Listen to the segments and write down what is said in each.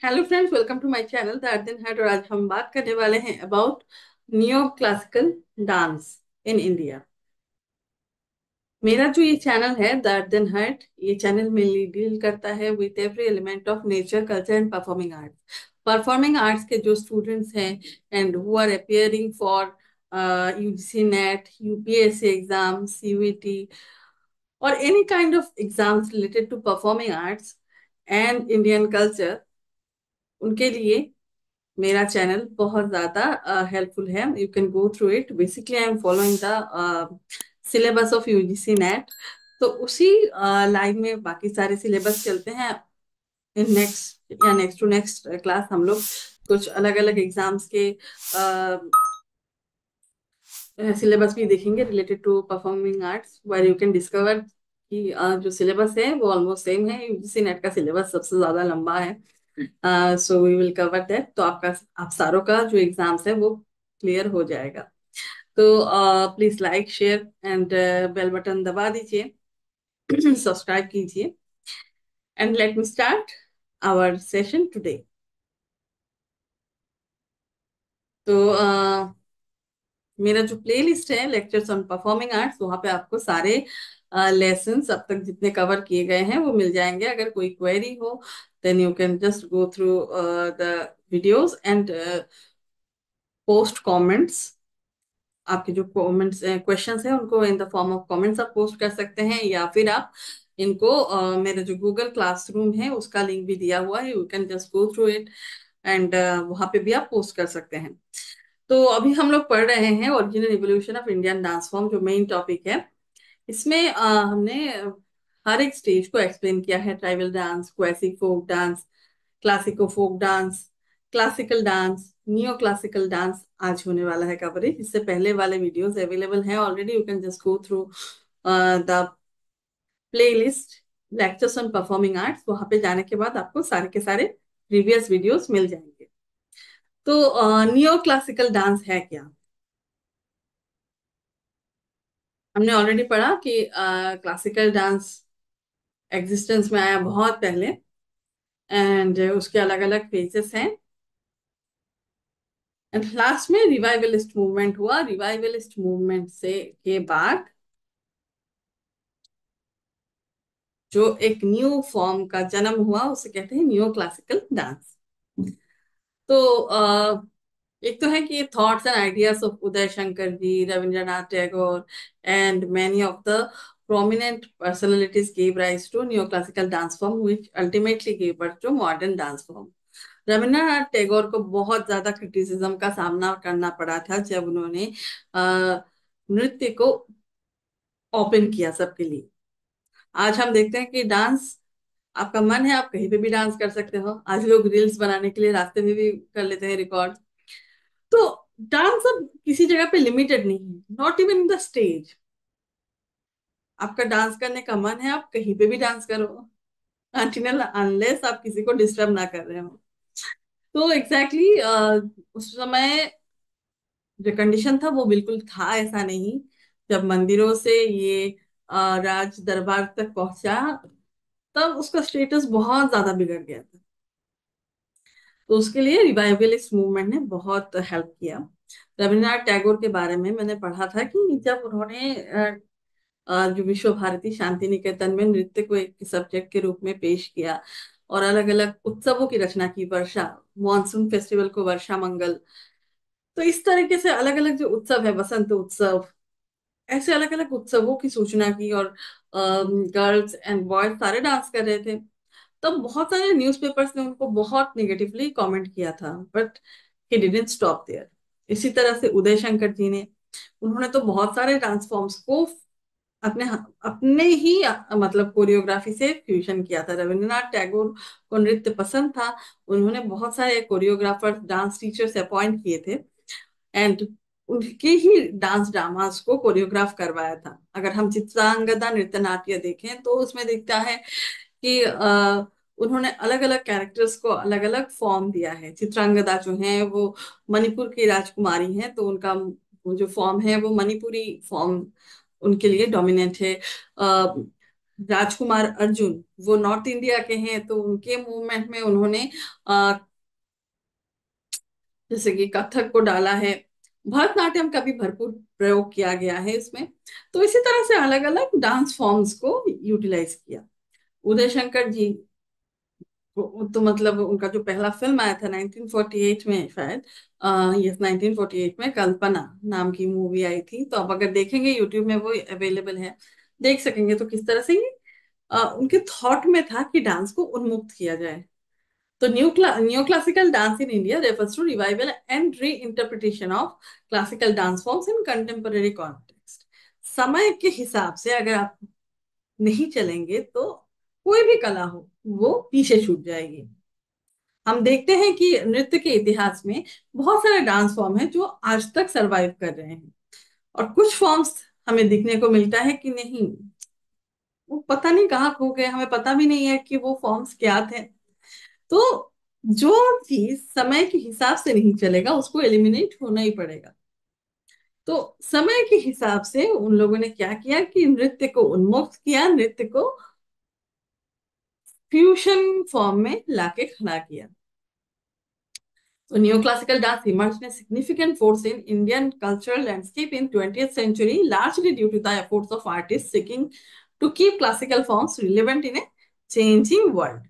Hello friends, welcome to my channel the Ardhan Hut. और आज हम बात करने वाले हैं about neo classical dance in India. मेरा जो ये चैनल है द अर्धन हट, ये चैनल मेनली डील करता है with every element of nature, culture and performing arts के जो स्टूडेंट्स हैं and who are appearing for UGC NET, UPSC exam, CUET और any kind of exams related to performing arts and Indian culture, उनके लिए मेरा channel बहुत ज्यादा helpful है। You can go through it. Basically I am following the syllabus of UGC NET. तो उसी line में बाकी सारे सिलेबस चलते हैं। इन नेक्स्ट या नेक्स्ट टू नेक्स्ट क्लास हम लोग कुछ अलग अलग एग्जाम्स के सिलेबस भी देखेंगे related to performing arts, where you can discover कि जो सिलेबस है वो ऑलमोस्ट सेम है। यूजीसी नेट का सिलेबस सबसे ज्यादा लंबा है, so we will cover that. तो आपका आप सारों का जो एग्जाम्स है वो क्लियर हो जाएगा। तो please like share and bell button दबा दीजिए, सब्सक्राइब कीजिए and let me start our session today. तो मेरा जो प्ले लिस्ट है लेक्चर्स ऑन परफॉर्मिंग आर्ट्स, वहां पे आपको सारे लेसन्स अब तक जितने कवर किए गए हैं वो मिल जाएंगे। अगर कोई क्वेरी हो then you can just go through the videos and post comments. आपके जो कमेंट्स क्वेश्चंस हैं उनको in the form of comments आप पोस्ट कर सकते हैं, या फिर आप इनको मेरा जो गूगल क्लासरूम है उसका लिंक भी दिया हुआ है, you can just go through it and वहां पे भी आप पोस्ट कर सकते हैं। तो अभी हम लोग पढ़ रहे हैं original evolution of Indian dance form, जो मेन टॉपिक है। इसमें हमने हर एक स्टेज को एक्सप्लेन किया है। Tribal dance, classic folk dance, क्लासिको folk dance, classical dance, neo classical dance आज होने वाला है कवरेज। इससे पहले वाले वीडियोस अवेलेबल हैं already, you can just go through the playlist lectures on performing arts. वहां पे जाने के बाद आपको सारे के सारे प्रीवियस वीडियोस मिल जाएंगे। तो नियो क्लासिकल डांस है क्या? हमने ऑलरेडी पढ़ा कि क्लासिकल डांस एग्जिस्टेंस में आया बहुत पहले एंड उसके अलग अलग फेजेस हैं। एंड लास्ट में रिवाइवलिस्ट मूवमेंट हुआ। रिवाइवलिस्ट मूवमेंट से के बाद जो एक न्यू फॉर्म का जन्म हुआ उसे कहते हैं न्यू क्लासिकल डांस। तो एक तो है कि thoughts and ideas of Uday Shankar ji, Rabindranath Tagore and many of the prominent personalities gave rise to neoclassical dance form which ultimately gave birth to modern dance form। Rabindranath Tagore को बहुत ज्यादा क्रिटिसिज्म का सामना करना पड़ा था जब उन्होंने नृत्य को ओपन किया सबके लिए। आज हम देखते हैं कि डांस, आपका मन है आप कहीं पे भी डांस कर सकते हो। आज लोग रील्स बनाने के लिए रास्ते में भी कर लेते हैं रिकॉर्ड। तो डांस अब किसी जगह पे लिमिटेड नहीं है, नॉट इवन द स्टेज। आपका डांस करने का मन है आप कहीं पे भी डांस करो, अनटिल अनलेस आप किसी को डिस्टर्ब ना कर रहे हो। तो एग्जैक्टली उस समय जो कंडीशन था वो बिल्कुल था ऐसा नहीं। जब मंदिरों से ये राज दरबार तक पहुंचा तब उसका स्टेटस बहुत ज्यादा बिगड़ गया था। तो उसके लिए रिवाइवलिस्ट मूवमेंट ने बहुत हेल्प किया। रविन्द्रनाथ टैगोर के बारे में मैंने पढ़ा था कि जब उन्होंने जो विश्व भारती शांति निकेतन में नृत्य को एक सब्जेक्ट के रूप में पेश किया और अलग अलग उत्सवों की रचना की, वर्षा मॉनसून फेस्टिवल को वर्षा मंगल, तो इस तरीके से अलग अलग जो उत्सव है, बसंत उत्सव, ऐसे अलग अलग उत्सवों की सूचना की। और गर्ल्स एंड बॉयज सारे डांस कर रहे थे। तब बहुत सारे न्यूज़पेपर्स ने उनको बहुत निगेटिवली कमेंट किया था, but he didn't stop there. इसी तरह से उदय शंकर जी ने, उन्होंने तो बहुत सारे डांस फॉर्म्स को अपने अपने ही मतलब कोरियोग्राफी से फ्यूजन किया था। रविंद्रनाथ टैगोर को नृत्य पसंद था, उन्होंने बहुत सारे कोरियोग्राफर, डांस टीचर्स अपॉइंट किए थे एंड उनके ही डांस ड्रामास को कोरियोग्राफ करवाया था। अगर हम चित्रांगदा नृत्य नाट्य देखें तो उसमें दिखता है कि उन्होंने अलग अलग कैरेक्टर्स को अलग अलग फॉर्म दिया है। चित्रांगदा जो है वो मणिपुर की राजकुमारी है, तो उनका वो जो फॉर्म है वो मणिपुरी फॉर्म उनके लिए डोमिनेंट है। राजकुमार अर्जुन, वो नॉर्थ इंडिया के हैं, तो उनके मूवमेंट में उन्होंने जैसे कि कथक को डाला है। भरतनाट्यम का भी भरपूर प्रयोग किया गया है इसमें। तो इसी तरह से अलग अलग डांस फॉर्म्स को यूटिलाइज किया। उदय शंकर जी तो मतलब उनका जो पहला फिल्म आया था 1948 में शायद, यस 1948 में कल्पना नाम की मूवी आई थी। तो आप अगर देखेंगे यूट्यूब में वो अवेलेबल है, देख सकेंगे। तो किस तरह से ये उनके थॉट में था कि डांस को उन्मुक्त किया जाए। तो new classical dance in India refers to revival and reinterpretation of classical dance forms in contemporary context. समय के हिसाब से अगर आप नहीं चलेंगे तो कोई भी कला हो वो पीछे छूट जाएगी। हम देखते हैं कि नृत्य के इतिहास में बहुत सारे डांस फॉर्म हैं जो आज तक सरवाइव कर रहे हैं, और कुछ फॉर्म्स हमें दिखने को मिलता है कि नहीं, वो पता नहीं कहाँ खो गए, हमें पता भी नहीं है कि वो फॉर्म्स क्या थे। तो जो चीज समय के हिसाब से नहीं चलेगा उसको एलिमिनेट होना ही पड़ेगा। तो समय के हिसाब से उन लोगों ने क्या किया कि नृत्य को उन्मुक्त किया, नृत्य को फ्यूशन फॉर्म में लाके खड़ा किया। So neoclassical dance emerged a significant force in Indian cultural landscape in 20th century, largely due to the efforts of artists seeking to keep classical forms relevant in a changing world.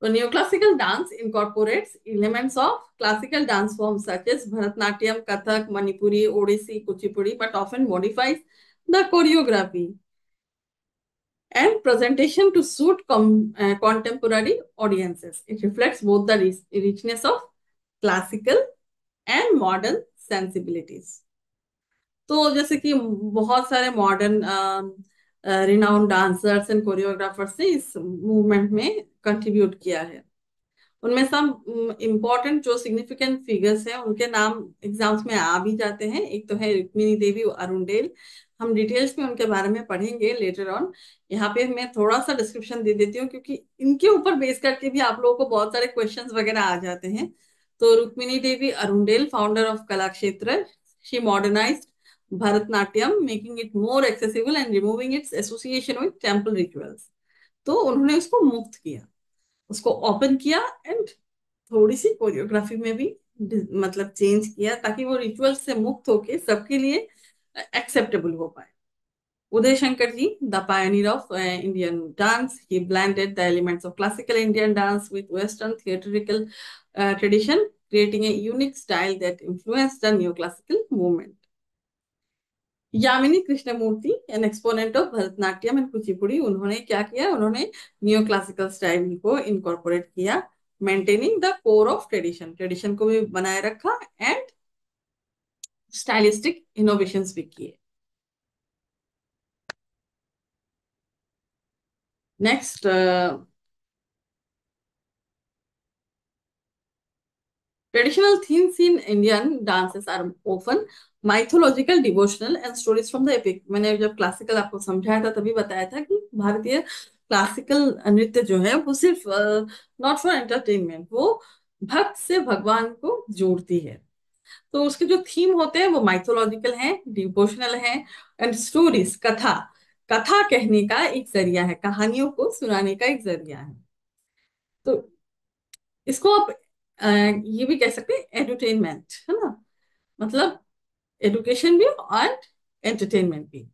So neoclassical dance incorporates elements of classical dance forms such as Bharatnatyam, Kathak, Manipuri, Odissi, Kuchipudi, but often modifies the choreography and presentation to suit contemporary audiences. It reflects both the richness of classical and modern sensibilities. तो जैसे कि बहुत सारे modern renowned dancers and choreographers ने इस movement में contribute किया है। उनमें सब इम्पोर्टेंट जो सिग्निफिकेंट फिगर्स हैं उनके नाम एग्जाम्स में आ भी जाते हैं। एक तो है रुक्मिणी देवी अरुणडेल। हम डिटेल्स में उनके बारे में पढ़ेंगे लेटर ऑन। यहाँ पे मैं थोड़ा सा डिस्क्रिप्शन दे देती हूँ क्योंकि इनके ऊपर बेस करके भी आप लोगों को बहुत सारे क्वेश्चंस वगैरह आ जाते हैं। तो रुक्मिणी देवी अरुणडेल, फाउंडर ऑफ कला क्षेत्र, she modernised Bharatanatyam making it more accessible and removing its association with temple rituals. तो उन्होंने उसको मुक्त किया, उसको ओपन किया, एंड थोड़ी सी कोरियोग्राफी में भी मतलब चेंज किया ताकि वो रिचुअल से मुक्त होके सबके लिए एक्सेप्टेबल हो पाए। Uday Shankar ji, the pioneer of Indian dance, he blended the elements of classical Indian dance with Western theatrical tradition, creating a unique style that influenced the neoclassical movement. Yamini Krishnamurthy, an exponent of Bharatanatyam and Kuchipudi, उन्होंने क्या किया, उन्होंने neo classical style को incorporate किया, maintaining the core of tradition, tradition को भी बनाए रखा एंड स्टाइलिस्टिक इनोवेशंस भी किए। Next, traditional themes in Indian dances are often mythological, devotional and stories from the epic. मैंने जब क्लासिकल आपको समझाया था तभी बताया था कि भारतीय क्लासिकल नृत्य जो है वो सिर्फ नॉट फॉर एंटरटेनमेंट, वो भक्त से भगवान को जोड़ती है। तो उसके जो थीम होते हैं वो माइथोलॉजिकल हैं, डिवोशनल हैं, एंड स्टोरीज, कथा, कथा कहने का एक जरिया है, कहानियों को सुनाने का एक जरिया है। तो इसको आप ये भी कह सकते हैं एडुटेनमेंट, है ना, मतलब एडुकेशन भी और एंटरटेनमेंट भी।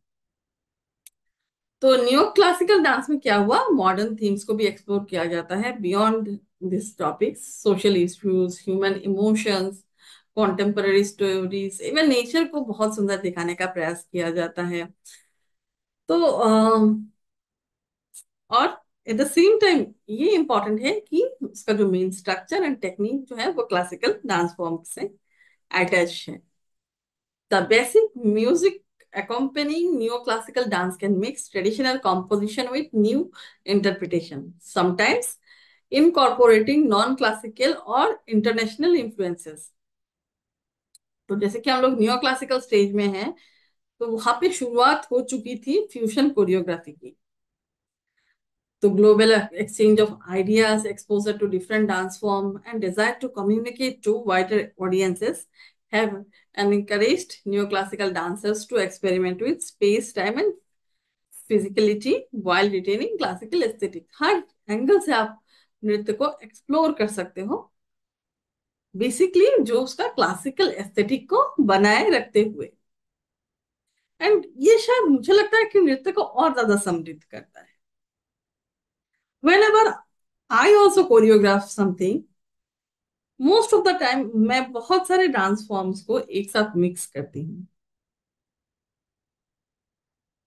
तो न्यू क्लासिकल डांस में क्या हुआ, मॉडर्न थीम्स को भी एक्सप्लोर किया जाता है beyond this topics, social issues, human emotions, contemporary stories, even nature को बहुत सुंदर दिखाने का प्रयास किया जाता है। तो और एट द सेम टाइम ये इंपॉर्टेंट है कि उसका जो मेन स्ट्रक्चर एंड टेक्निक जो है वो क्लासिकल डांस फॉर्म से अटैच है। The basic music accompanying neoclassical dance can mix traditional composition with new interpretation, sometimes incorporating non-classical or international influences. तो जैसे कि हम लोग नियो क्लासिकल स्टेज में हैं, तो वहां पे शुरुआत हो चुकी थी फ्यूजन कोरियोग्राफी की। तो global exchange of ideas, exposure to different dance form, and desire to communicate to wider audiences have encouraged neoclassical dancers to experiment with space, time, and physicality while retaining classical aesthetic. Her angle से आप नृत्य को explore कर सकते हो, basically जो उसका classical aesthetic को बनाए रखते हुए। एंड ये शायद मुझे लगता है कि नृत्य को और ज्यादा समृद्ध करता है। whenever I also choreograph something, most of the time मैं बहुत सारे डांस फॉर्म्स को एक साथ मिक्स करती हूँ।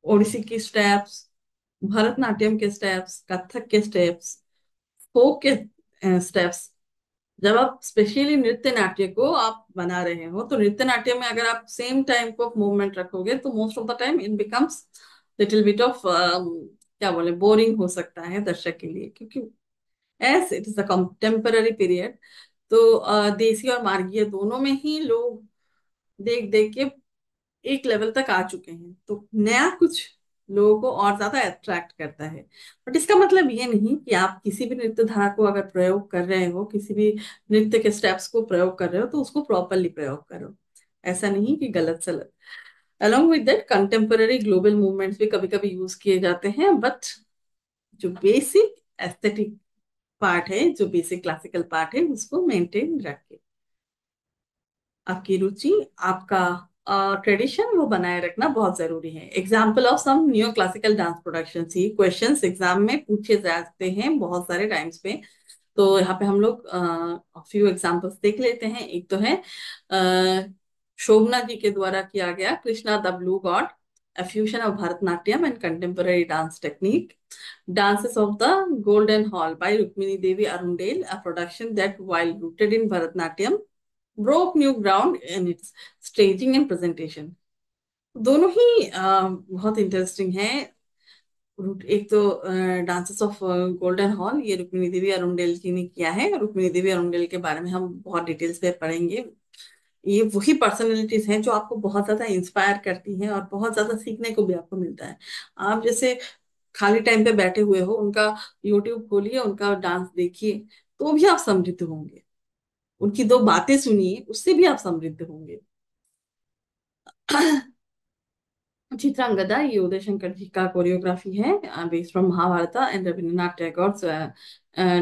ओडिसी के स्टेप्स, भरतनाट्यम के स्टेप्स, कथक के स्टेप्स, फोक के स्टेप्स। जब आप स्पेशली नृत्य नाट्य को आप बना रहे हो, तो नृत्य नाट्य में अगर आप सेम टाइम ऑफ मूवमेंट रखोगे तो most of the time it becomes little bit of क्या बोले, बोरिंग हो सकता है दर्शक के लिए, क्योंकि as it is a contemporary period. तो देसी और मार्गीय दोनों में ही लोग देख देख के एक लेवल तक आ चुके हैं, तो नया कुछ लोगों को और ज्यादा अट्रैक्ट करता है। बट इसका मतलब ये नहीं कि आप किसी भी नृत्य धारा को अगर प्रयोग कर रहे हो, किसी भी नृत्य के स्टेप्स को प्रयोग कर रहे हो, तो उसको प्रॉपरली प्रयोग करो। ऐसा नहीं कि गलत सलत। Along with that contemporary global movements भी कभी कभी यूज किए जाते हैं, बट जो बेसिक एस्थेटिक पार्ट है, जो बेसिक क्लासिकल पार्ट है, उसको मेंटेन रखे। आपकी रुचि, आपका ट्रेडिशन वो बनाए रखना बहुत जरूरी है। Example of some new classical dance production, ही क्वेश्चंस एग्जाम में पूछे जाते हैं बहुत सारे टाइम्स पे। तो यहाँ पे हम लोग फ्यू एग्जाम्पल्स देख लेते हैं। एक तो है शोभना जी के द्वारा किया गया Krishna the blue God, a fusion of Bharatnatyam and contemporary dance technique. Dances of the Golden Hall by Rukmini Devi Arundel, a production that, while rooted in Bharatnatyam, broke new ground in its staging and presentation. दोनों ही बहुत interesting है। एक तो dances of golden hall, ये रुक्मिणी देवी Arundale जी ने किया है। रुक्मिणी देवी Arundale के बारे में हम बहुत डिटेल्स में पढ़ेंगे। ये वही पर्सनैलिटीज हैं जो आपको बहुत ज्यादा इंस्पायर करती हैं और बहुत ज्यादा सीखने को भी आपको मिलता है। आप जैसे खाली टाइम पे बैठे हुए हो, उनका यूट्यूब खोलिए, उनका डांस देखिए, तो भी आप समृद्ध होंगे। उनकी दो बातें सुनिए, उससे भी आप समृद्ध होंगे। चित्रांगदा, ये उदय शंकर जी का कोरियोग्राफी है, based from Mahabharata and Rabindranath Tagore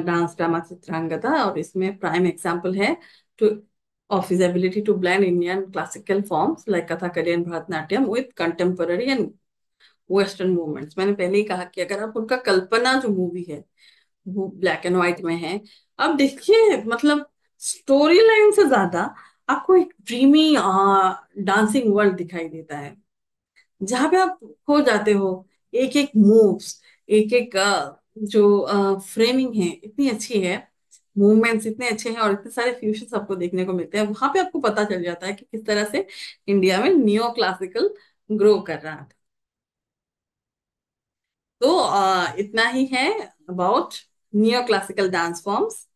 dance drama Chitrangada. और इसमें प्राइम एग्जाम्पल है two of his ability to blend Indian classical forms like Kathakali and Bharatanatyam with contemporary and western movements. मैंने पहले ही कहा कि अगर आप उनका कल्पना जो मूवी है वो ब्लैक एंड व्हाइट में है, अब देखिए, मतलब स्टोरी लाइन से ज्यादा आपको एक ड्रीमी डांसिंग वर्ल्ड दिखाई देता है, जहां पे आप खो जाते हो। एक एक मूव्स, एक एक जो फ्रेमिंग है इतनी अच्छी है, मूवमेंट्स इतने अच्छे हैं, और इतने सारे फ्यूजन्स आपको देखने को मिलते हैं। वहां पे आपको पता चल जाता है कि किस तरह से इंडिया में नियो क्लासिकल ग्रो कर रहा था। तो इतना ही है about neo classical dance forms.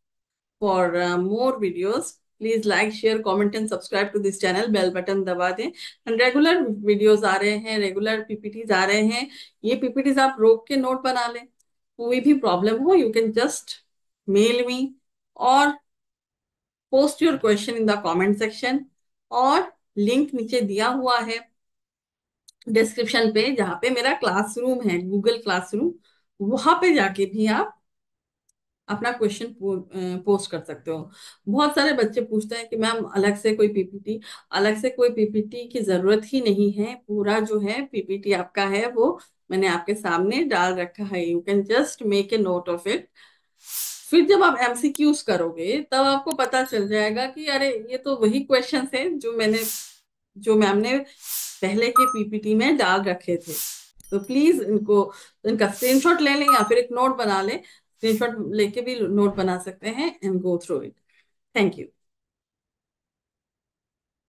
For more videos please like, share, comment and subscribe to this channel. Bell button दबा दें। एंड रेगुलर वीडियोस आ रहे हैं, रेगुलर पीपीटीज आ रहे हैं। ये पीपीटीज आप रोक के नोट बना लें। कोई भी प्रॉब्लम हो, you can just mail me और post your question in the comment section. और लिंक नीचे दिया हुआ है डिस्क्रिप्शन पे, जहाँ पे मेरा क्लासरूम है, गूगल क्लासरूम। वहां पे जाके भी आप अपना क्वेश्चन पोस्ट कर सकते हो। बहुत सारे बच्चे पूछते हैं कि मैम अलग से कोई पीपीटी की जरूरत ही नहीं है, पूरा जो है पीपीटी आपका है वो मैंने आपके सामने डाल रखा है, you can just make a note of it. फिर जब आप एमसीक्यूज करोगे तब आपको पता चल जाएगा कि अरे ये तो वही क्वेश्चन है जो मैम ने पहले के पीपीटी में डाल रखे थे। तो प्लीज इनका स्क्रीनशॉट ले लें या फिर एक नोट बना लें। स्क्रीनशॉट लेके भी नोट बना सकते हैं and go through it. Thank you.